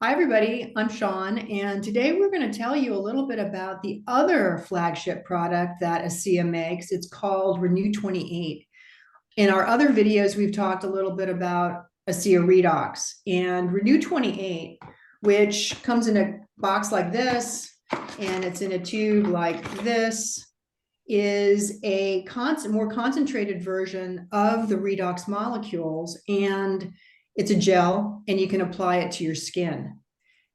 Hi, everybody. I'm Shawn, and today we're going to tell you a little bit about the other flagship product that ASEA makes. It's called Renew 28. In our other videos, we've talked a little bit about ASEA Redox and Renew 28, which comes in a box like this, and it's in a tube like this, is a more concentrated version of the redox molecules, and it's a gel, and you can apply it to your skin.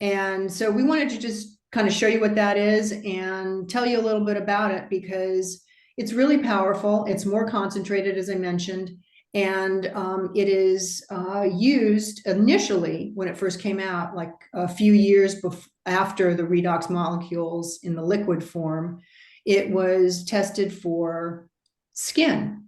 And so we wanted to just kind of show you what that is and tell you a little bit about it because it's really powerful. It's more concentrated, as I mentioned, and it is used initially when it first came out, like a few years after the redox molecules in the liquid form. It was tested for skin,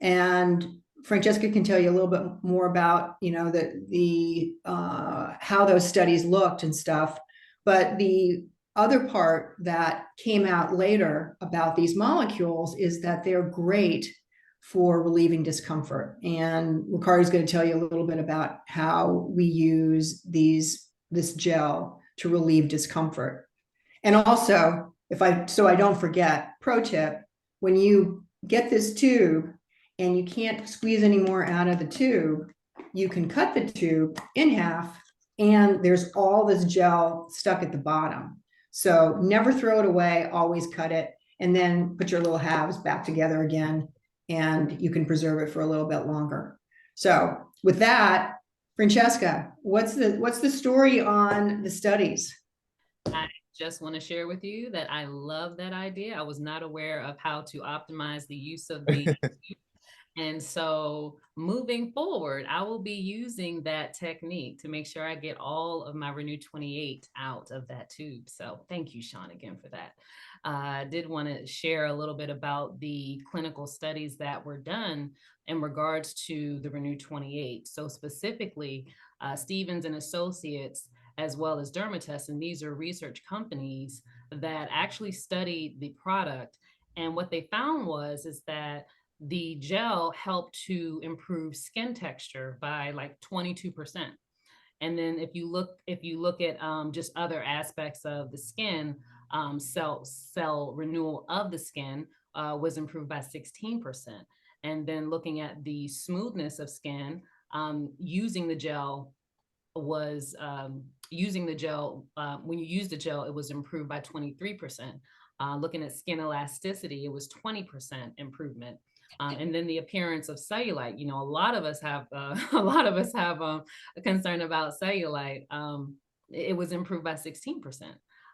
and Franchesca can tell you a little bit more about, the how those studies looked and stuff. But the other part that came out later about these molecules is that they're great for relieving discomfort. And Ricardo's going to tell you a little bit about how we use this gel to relieve discomfort. And also, so I don't forget, pro tip, when you get this tube and you can't squeeze any more out of the tube, you can cut the tube in half, and there's all this gel stuck at the bottom. So never throw it away, always cut it, and then put your little halves back together again, and you can preserve it for a little bit longer. So with that, Francesca, what's the story on the studies? I just want to share with you that I love that idea. I was not aware of how to optimize the use of the and so moving forward, I will be using that technique to make sure I get all of my Renew 28 out of that tube. So thank you, Shawn, again for that. I did want to share a little bit about the clinical studies that were done in regards to the Renew 28. So specifically, Stevens and Associates, as well as Dermatest, and these are research companies that actually studied the product. And what they found is that the gel helped to improve skin texture by like 22%. And then if you look at just other aspects of the skin, cell renewal of the skin was improved by 16%. And then looking at the smoothness of skin, using the gel was when you use the gel, it was improved by 23%. Looking at skin elasticity, it was 20% improvement. And then the appearance of cellulite. A lot of us have a concern about cellulite. It was improved by 16%.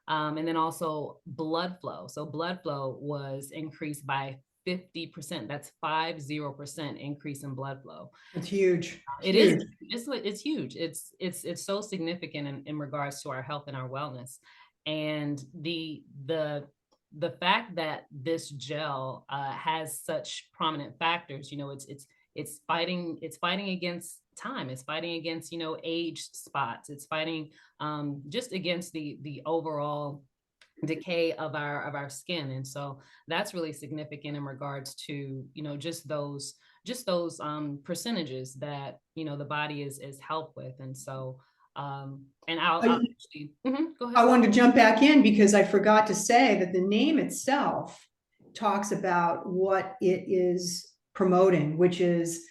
And then also blood flow. So blood flow was increased by 50%. That's 50% increase in blood flow. It's huge. It is. It's huge. It's so significant in regards to our health and our wellness. And the fact that this gel has such prominent factors, it's fighting against time. It's fighting against, age spots. It's fighting just against the overall decay of our skin. And so that's really significant in regards to, just those percentages that, the body is helped with. And so and I'll actually go ahead. I wanted to jump back in because I forgot to say that the name itself talks about what it is promoting, which is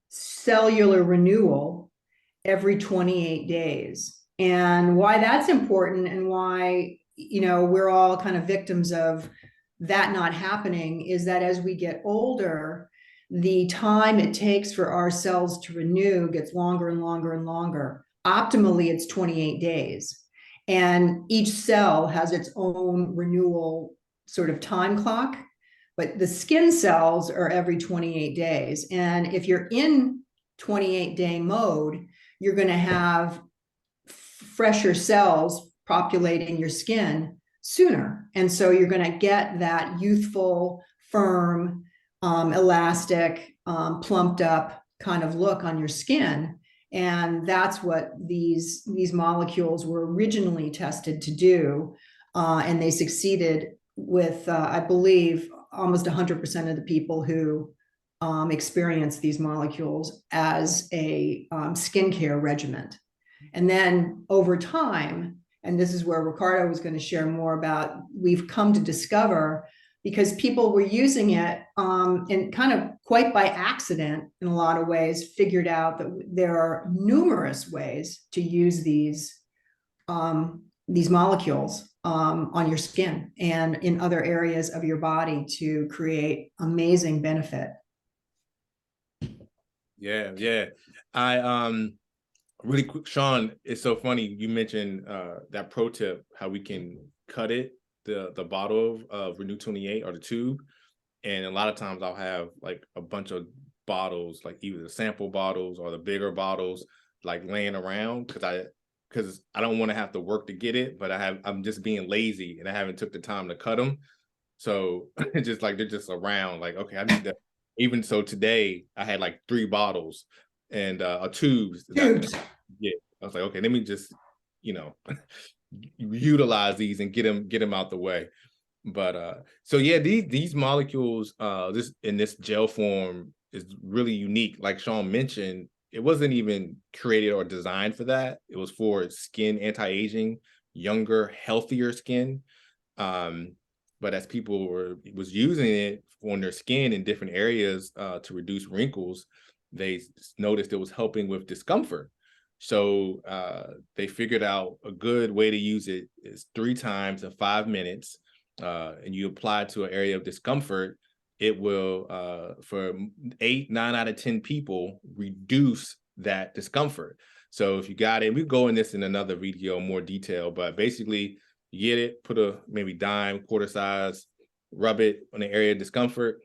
cellular renewal every 28 days. And why that's important and why, we're all kind of victims of that not happening is that as we get older, the time it takes for our cells to renew gets longer and longer and longer. Optimally, it's 28 days. And each cell has its own renewal sort of time clock, but the skin cells are every 28 days. And if you're in 28-day mode, you're going to have fresher cells populating your skin sooner. And so you're going to get that youthful, firm, elastic, plumped up kind of look on your skin. And that's what these molecules were originally tested to do. And they succeeded with, I believe, almost 100% of the people who experience these molecules as a skincare regimen. And then over time, and this is where Ricardo was going to share more about, we've come to discover, because people were using it and kind of quite by accident in a lot of ways, figured out that there are numerous ways to use these molecules on your skin and in other areas of your body to create amazing benefit. Yeah, yeah. I really quick, Shawn, it's so funny you mentioned that pro tip, how we can cut it, the bottle of Renew 28 or the tube. And a lot of times I'll have like a bunch of bottles, like either the sample bottles or the bigger bottles, like laying around because I don't want to have to work to get it, but I'm just being lazy and I haven't took the time to cut them. So it's just like they're just around, like, okay, I need to. Even so today I had like 3 bottles and tubes. Tubes. Yeah. I was like, okay, let me just, utilize these and get them out the way. But so yeah, these molecules this in this gel form is really unique. Like Shawn mentioned, it wasn't even created or designed for that. It was for skin anti-aging, younger, healthier skin. But as people was using it on their skin in different areas to reduce wrinkles, they noticed it was helping with discomfort. So they figured out a good way to use it is 3 times in 5 minutes. And you apply it to an area of discomfort, it will, for 9 out of 10 people, reduce that discomfort. So if you got it, we go in this in another video, more detail, but basically you get it, put a maybe dime, quarter size, rub it on the area of discomfort,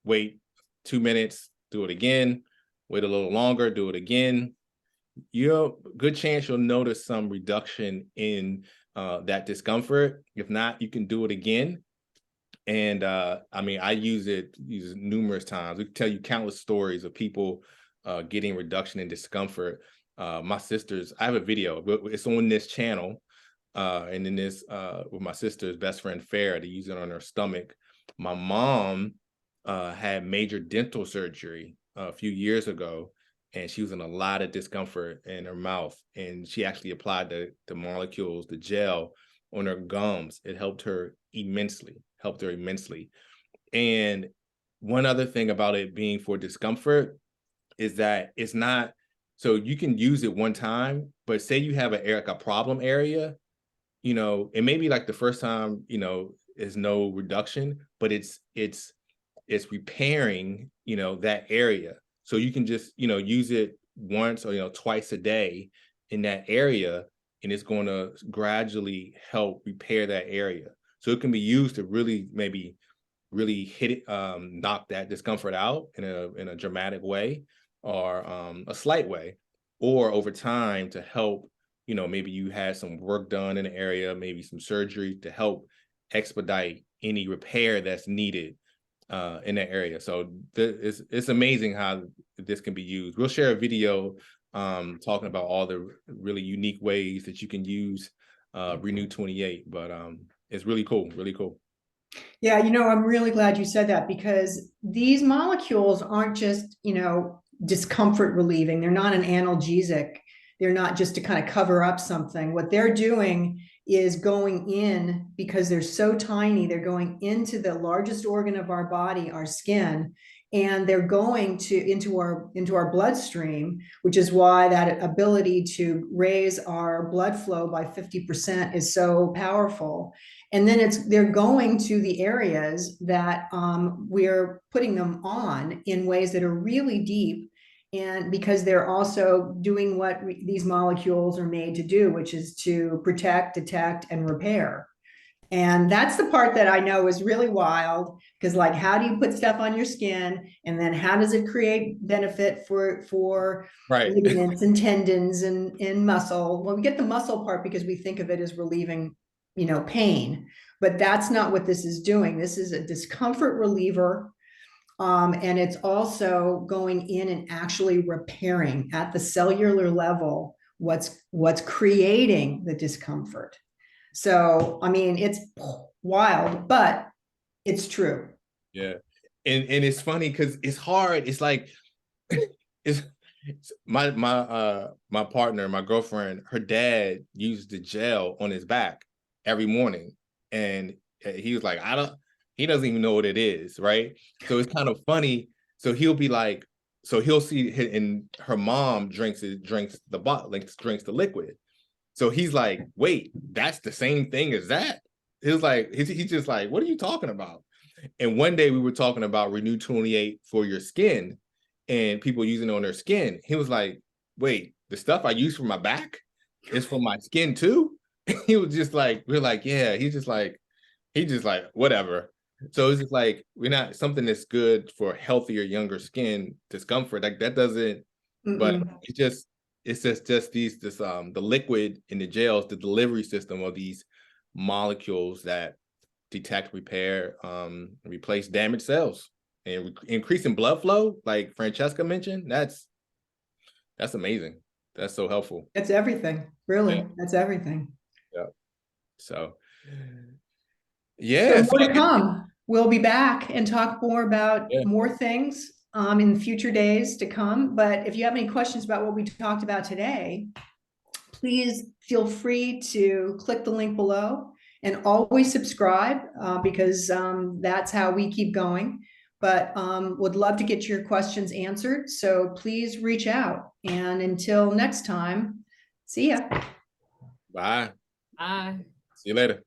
wait 2 minutes, do it again, wait a little longer, do it again. You're good chance you'll notice some reduction in that discomfort. If not, you can do it again. And I mean, I use it numerous times. We can tell you countless stories of people getting reduction in discomfort. My sisters, I have a video, it's on this channel. And in this, with my sister's best friend, Farah, to use it on her stomach. My mom had major dental surgery a few years ago, and she was in a lot of discomfort in her mouth. And she actually applied the molecules, the gel, on her gums. It helped her immensely, And one other thing about it being for discomfort is that it's not, so you can use it one time, but say you have like a problem area, it may be like the first time, is no reduction, but it's repairing, that area. So you can just, use it once or, twice a day in that area, and it's going to gradually help repair that area. So it can be used to really hit it, knock that discomfort out in a dramatic way, or a slight way, or over time to help, maybe you had some work done in the area, maybe some surgery to help expedite any repair that's needed in that area. So it's amazing how this can be used. We'll share a video talking about all the really unique ways that you can use Renew 28, but it's really cool, really cool. Yeah, I'm really glad you said that, because these molecules aren't just, discomfort relieving. They're not an analgesic. They're not just to kind of cover up something. What they're doing is going in, because they're so tiny, they're going into the largest organ of our body, our skin, and they're going into our bloodstream, which is why that ability to raise our blood flow by 50% is so powerful. And then they're going to the areas that we're putting them on in ways that are really deep, and because they're also doing what these molecules are made to do, which is to protect, detect, and repair. And that's the part that I know is really wild, because like, how do you put stuff on your skin, and then how does it create benefit for right. ligaments and tendons and muscle? Well, we get the muscle part because we think of it as relieving, pain, but that's not what this is doing. This is a discomfort reliever. And it's also going in and actually repairing at the cellular level what's creating the discomfort. So, I mean, it's wild, but it's true. Yeah. And it's funny because it's hard. It's like, My partner, my girlfriend, her dad used the gel on his back every morning, and he was like, he doesn't even know what it is, right? So it's kind of funny. So he'll be like, so he'll see, and her mom drinks the bottle, like drinks the liquid. So he's like, wait, that's the same thing as that? He was like, he's just like, what are you talking about? And one day we were talking about Renew 28 for your skin and people using it on their skin. He was like, wait, the stuff I use for my back is for my skin too? He was just like, we're like, yeah, he's just like, whatever. So it's just like, we're not something that's good for healthier, younger skin discomfort. Like that doesn't, but it's just the liquid in the gels, the delivery system of these molecules that detect, repair, replace damaged cells and increasing blood flow, like Franchesca mentioned. That's amazing. That's so helpful. It's everything, really. Yeah. That's everything. Yeah. So yeah, so more to come. We'll be back and talk more about more things in future days to come. But if you have any questions about what we talked about today, please feel free to click the link below and always subscribe because that's how we keep going. But would love to get your questions answered. So please reach out. And until next time, see ya. Bye. Bye. See you later.